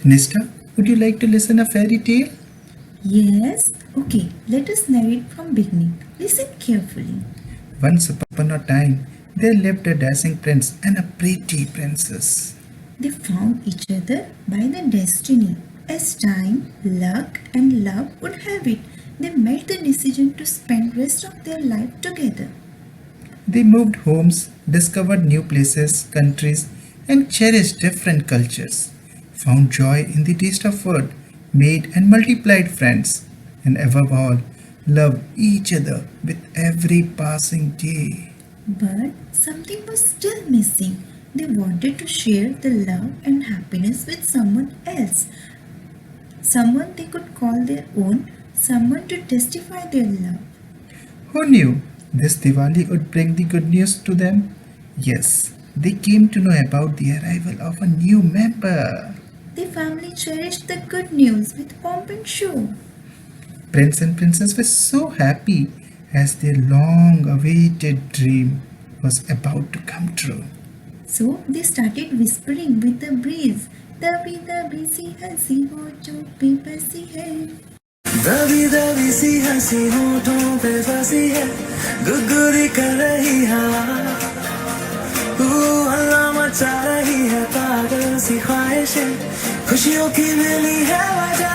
Nista, would you like to listen a fairy tale? Yes. Okay, let us narrate from beginning. Listen carefully. Once upon a time, there lived a dashing prince and a pretty princess. They found each other by the destiny. As time, luck, and love would have it, they made the decision to spend rest of their life together. They moved homes, discovered new places, countries, and cherished different cultures. Found joy in the taste of food, made and multiplied friends, and above all, loved each other with every passing day. But something was still missing. They wanted to share the love and happiness with someone else, someone they could call their own, someone to testify their love. Who knew this Diwali would bring the good news to them? Yes, they came to know about the arrival of a new member. The family cherished the good news with pomp and show. Prince and princess were so happy as their long awaited dream was about to come true. So they started whispering with the breeze. दबी दबी सी हंसी हो जो बेबसी है. दबी दबी सी हंसी होठों पे फंसी है गुदगुदी कर रही हवा हल्ला मचा रही है पागल सी ख्वाहिशें खुशियों की मिली है वजह.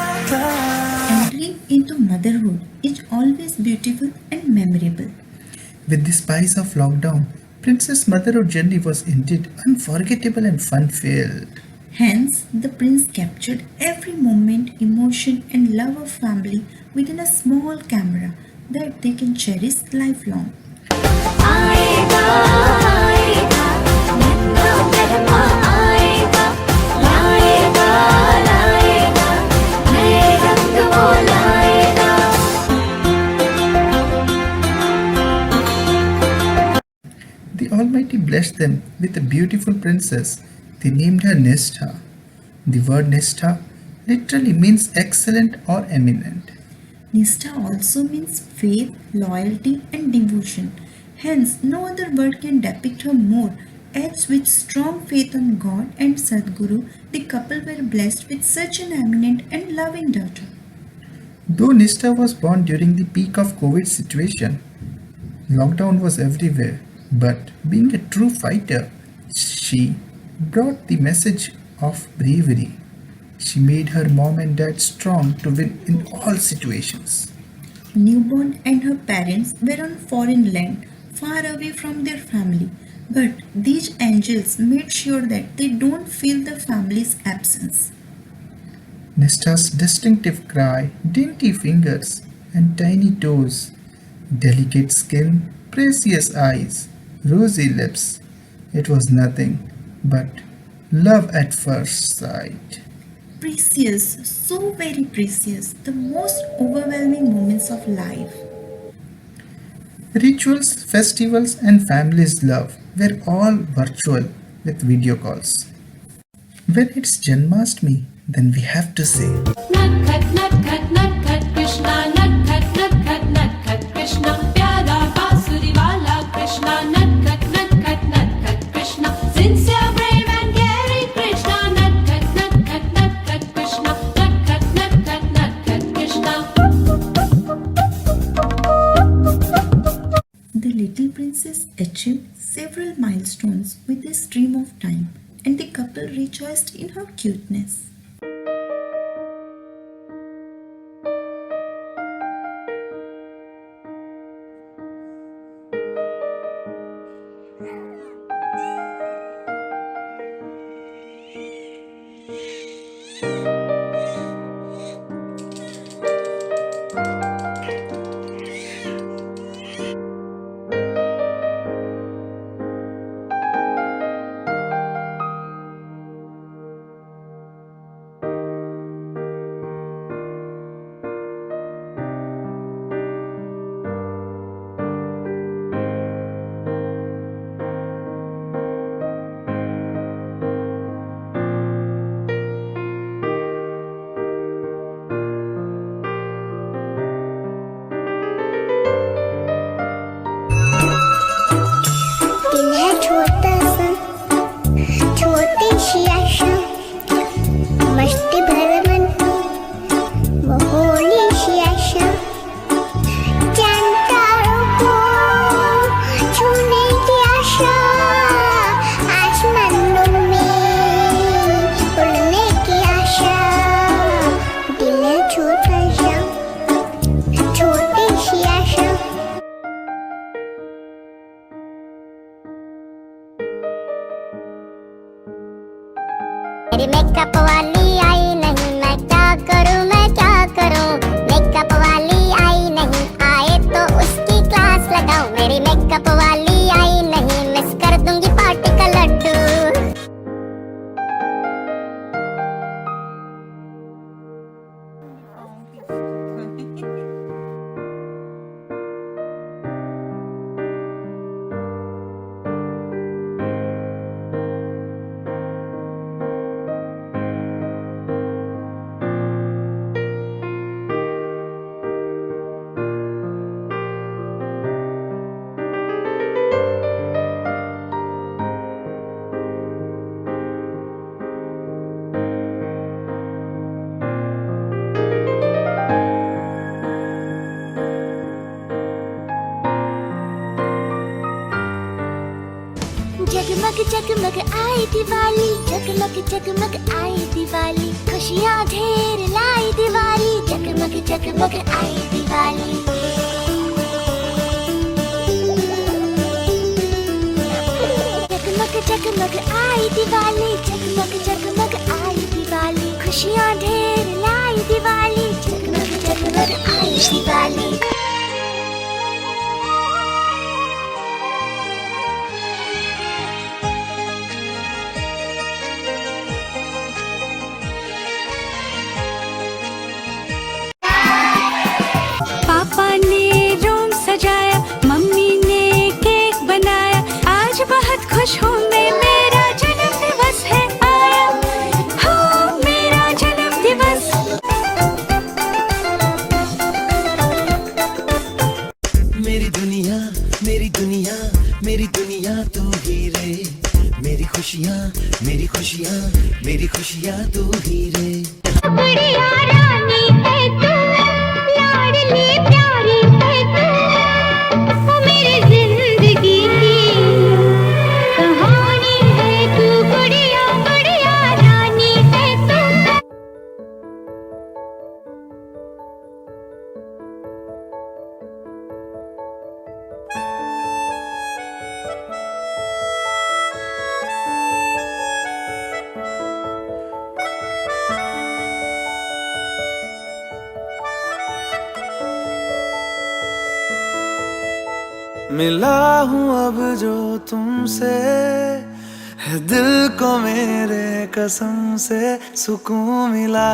Entering into motherhood is always beautiful and memorable. With the spice of lockdown, Princess motherhood journey was indeed unforgettable and fun-filled. Hence, the prince captured every moment, emotion, and love of family within a small camera that they can cherish lifelong. आएगा आएगा नन्हा मेहमा आएगा लाएगा लाएगा नए रंग वो लाएगा. The Almighty blessed them with a beautiful princess. They named her Nistha. The word Nistha literally means excellent or eminent. Nistha also means faith, loyalty, and devotion. Hence, no other word can depict her more. As with strong faith on God and Sadguru, the couple were blessed with such an eminent and loving daughter. Though Nistha was born during the peak of COVID situation, lockdown was everywhere. But being a true fighter, she brought the message of bravery. She made her mom and dad strong to win in all situations. Newborn and her parents were on foreign land, far away from their family. But these angels made sure that they don't feel the family's absence. Nesta's distinctive cry, dainty fingers, and tiny toes, delicate skin, precious eyes, rosy lips. It was nothing but love at first sight. Precious, so very precious, the most overwhelming moments of life. Rituals, festivals, and family's love were all virtual with video calls. When it's Janmashtami, then we have to say, नटखट नटखट नटखट कृष्णा नटखट नटखट नटखट कृष्णा प्यारा बांसुरी वाला कृष्णा नटखट नटखट नटखट Krishna sincere brave and caring Krishna नटखट नटखट नटखट कृष्णा नटखट नटखट नटखट Krishna. The little princess achieved several milestones with a stream of time, and the couple rejoiced in her cuteness. जगमग आई दिवाली, जगमग जगमग आई दिवाली, खुशियाँ ढेर लाई दिवाली, जगमग जगमग आई दिवाली। जगमग जगमग आई दिवाली, जगमग जगमग आई दिवाली, खुशियाँ ढेर लाई दिवाली, जगमग जगमग आई दिवाली। पापा ने रूम सजाया, मम्मी ने केक बनाया, आज बहुत खुश हूँ मैं, मेरा जन्म दिवस है आया, हो मेरा जन्म दिवस। मेरी दुनिया मेरी दुनिया मेरी दुनिया तू ही रे, मेरी खुशियाँ मेरी खुशियाँ मेरी खुशियाँ तू ही रे। बढ़िया रानी है तू, लाडली प्यारी है तू, वो मेरी जिंदगी की कहानी है तू, बढ़िया बढ़िया रानी है तू। मिला हूँ अब जो तुमसे, है दिल को मेरे कसम से सुकून मिला,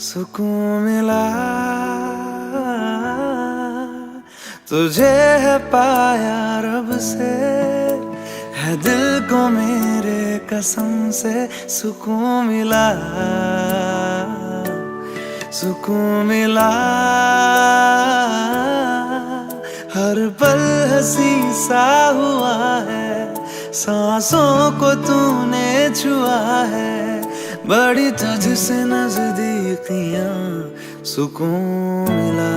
सुकून मिला। तुझे है पाया रब से, है दिल को मेरे कसम से सुकून मिला, सुकून मिला। हर पल हंसी सा हुआ है, सांसों को तूने छुआ है, बड़ी तुझसे नजदीकियां सुकून मिला।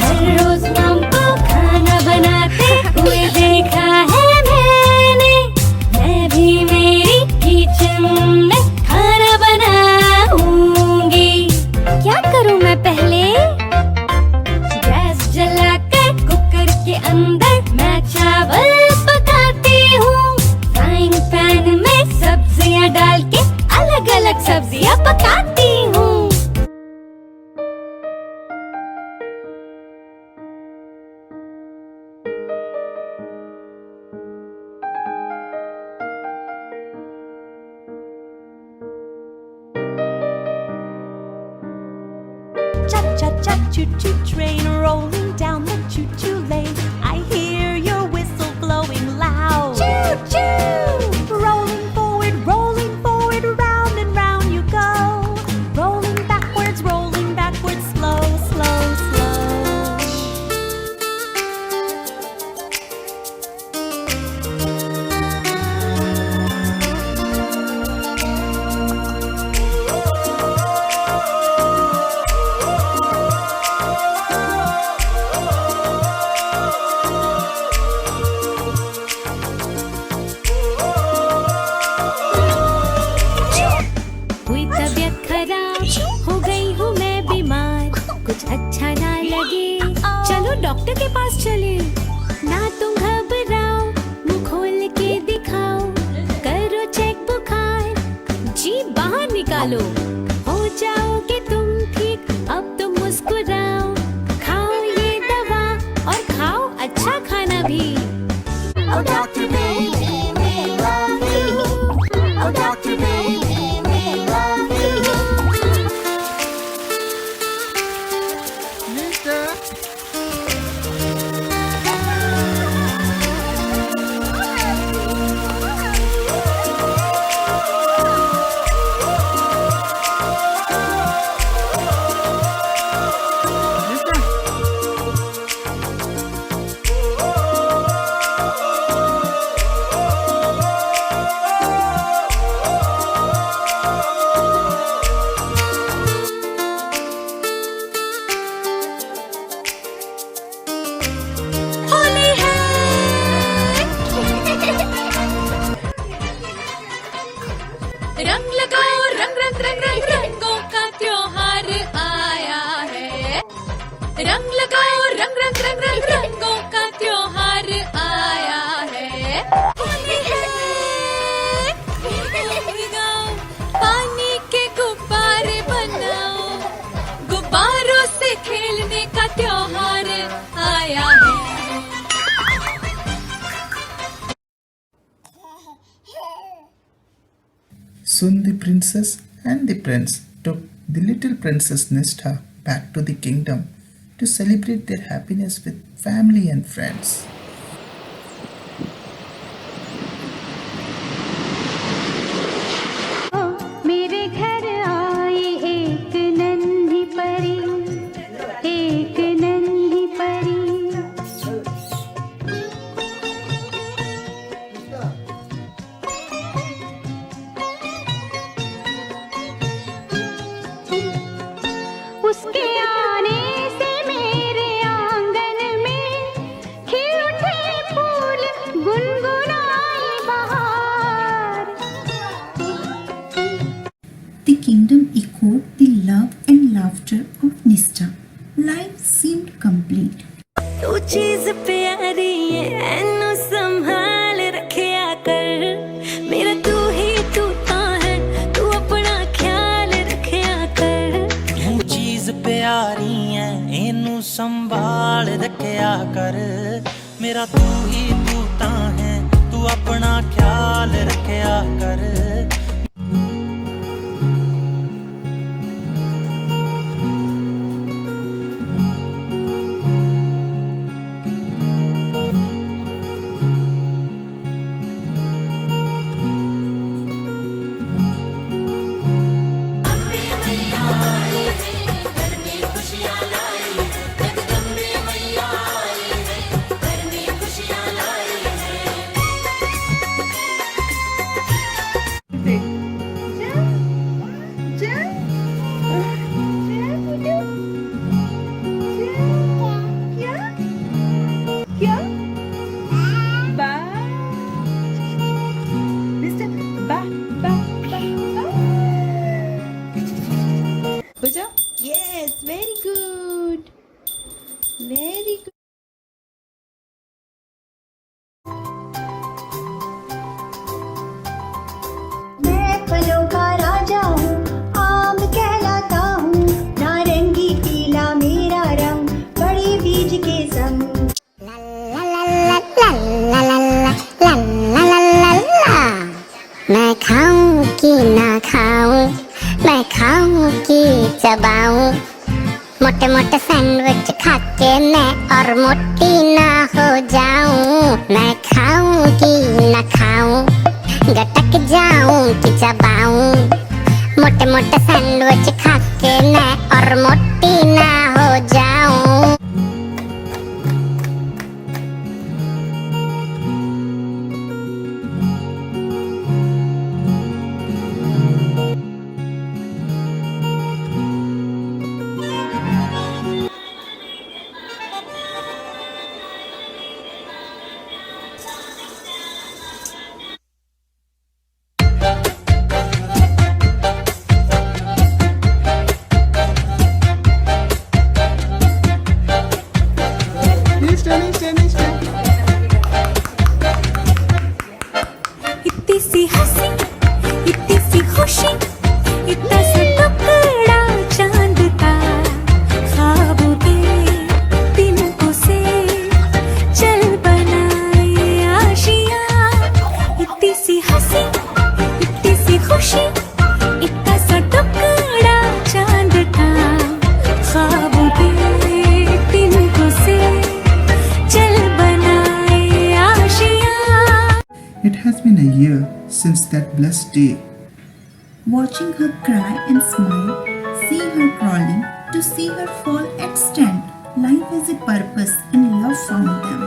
हर रोज हमको खाना बनाते हुए देखा है मैंने, मैं भी मेरी किचन में खाना बनाऊंगी। क्या करूं मैं पहले? गैस जलाकर कुकर के अंदर मैं चावल पकाती हूँ, फ्राइंग पैन में सब्जियाँ डाल के अलग अलग सब्जियाँ पकाती हूँ। Cha-cha-cha, choo-choo train rolling down the choo-choo lane. I hear your whistle blowing loud. Choo-choo! Rolling forward, round and round you go. Rolling backwards, slow, slow, slow. रंग लगाओ रंग रंग रंग रंग रंगों का त्योहार आया है। होली गाओ, पानी के गुब्बारे बनाओ, गुब्बारों से खेलने का त्योहार आया है। Soon the princess and the prince took the little princess Nishtha back to the kingdom to celebrate their happiness with family and friends. मेरे घर आई एक नन्ही परी, एक नन्ही परी। उसके आने से मेरे आंगन में खिल उठे फूल, गुनगुनाई बहार। The kingdom echoed the love and laughter of Nishtha. Life seemed complete. तू चीज प्यारी है, एनु संभाल रखया कर। मेरा तू ही तू ता है, तू अपना ख्याल रखया कर। ਤੂੰ ਚੀਜ਼ ਪਿਆਰੀ ਐ ਇਹਨੂੰ ਸੰਭਾਲ ਰੱਖਿਆ ਕਰ ਮੇਰਾ ਤੂੰ ਹੀ ਤੂੰ ਤਾਂ ਹੈ ਤੂੰ ਆਪਣਾ ਖਿਆਲ ਰੱਖਿਆ ਕਰ Yes, very good. Very good. मैं फलों का राजा हूँ, आम कहलाता हूँ। नारंगी पीला मेरा रंग, बड़े बीज के संग। ला ला ला ला ला ला ला ला ला ला ला। मैं खाऊं कि ना खाऊं, मैं खाऊं कि चबाऊं। मोटे मोटे सैंडविच खा के मैं और मोटी ना हो जाऊं। मैं खाऊं कि ना खाऊं, गटक जाऊं कि चबाऊं। मोटे मोटे सैंडविच खा के मैं और मोटी ना हो जाऊं। इतनी सी हंसी, इतनी सी खुशी, इतना सा टुकड़ा चांद का। ख्वाबों के तिनकों से चल बनाए आशियाँ। इतनी सी हंसी, इतनी सी खुशी, इतना सा टुकड़ा चांद का। ख्वाबों के तिनकों से चल बनाए आशियाँ। It has been a year since that blessed day. Watching her cry and smile, see her crawling, to see her fall and stand. Life has a purpose and love found them.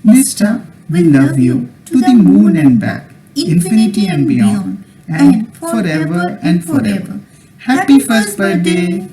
Nishtha, we love you to the moon and back, infinity and beyond, and forever and forever. Happy first birthday!